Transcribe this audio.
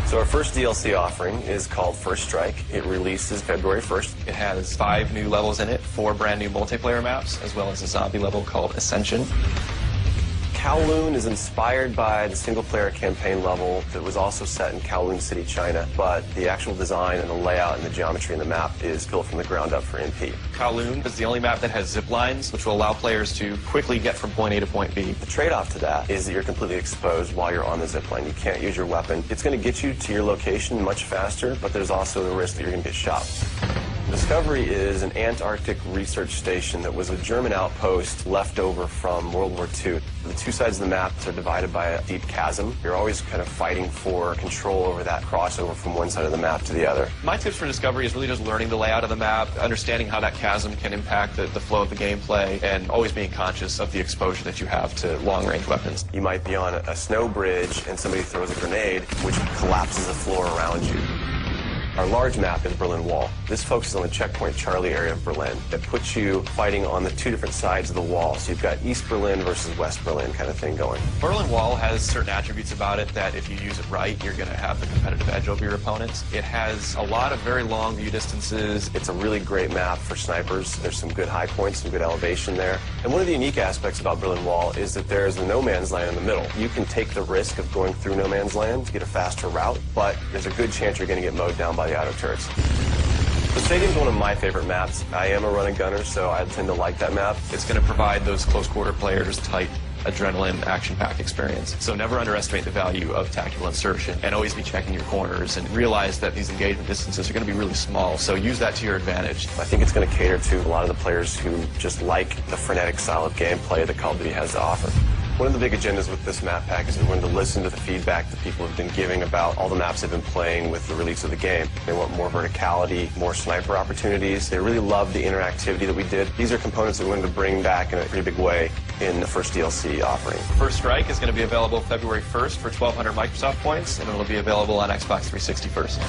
So our first DLC offering is called First Strike. It releases February 1st. It has 5 new levels in it, 4 brand new multiplayer maps, as well as a zombie level called Ascension. Kowloon is inspired by the single-player campaign level that was also set in Kowloon City, China, but the actual design and the layout and the geometry in the map is built from the ground up for MP. Kowloon is the only map that has zip lines, which will allow players to quickly get from point A to point B. The trade-off to that is that you're completely exposed while you're on the zip line. You can't use your weapon. It's going to get you to your location much faster, but there's also the risk that you're going to get shot. Discovery is an Antarctic research station that was a German outpost left over from World War II. The 2 sides of the map are divided by a deep chasm. You're always kind of fighting for control over that crossover from one side of the map to the other. My tips for Discovery is really just learning the layout of the map, understanding how that chasm can impact the flow of the gameplay, and always being conscious of the exposure that you have to long-range weapons. You might be on a snow bridge and somebody throws a grenade, which collapses the floor around you. Our large map is Berlin Wall. This focuses on the checkpoint Charlie area of Berlin. It puts you fighting on the 2 different sides of the wall. So you've got East Berlin versus West Berlin kind of thing going. Berlin Wall has certain attributes about it that if you use it right, you're going to have the competitive edge over your opponents. It has a lot of very long view distances. It's a really great map for snipers. There's some good high points, some good elevation there. And one of the unique aspects about Berlin Wall is that there's the no man's land in the middle. You can take the risk of going through no man's land to get a faster route, but there's a good chance you're going to get mowed down by the auto turrets. The stadium's one of my favorite maps. I am a running gunner, so I tend to like that map. It's going to provide those close-quarter players tight adrenaline, action-packed experience. So never underestimate the value of tactical insertion, and always be checking your corners, and realize that these engagement distances are going to be really small, so use that to your advantage. I think it's going to cater to a lot of the players who just like the frenetic style of gameplay that Call of Duty has to offer. One of the big agendas with this map pack is we wanted to listen to the feedback that people have been giving about all the maps they've been playing with the release of the game. They want more verticality, more sniper opportunities. They really love the interactivity that we did. These are components that we wanted to bring back in a pretty big way in the first DLC offering. First Strike is going to be available February 1st for 1,200 Microsoft points, and it'll be available on Xbox 360 first.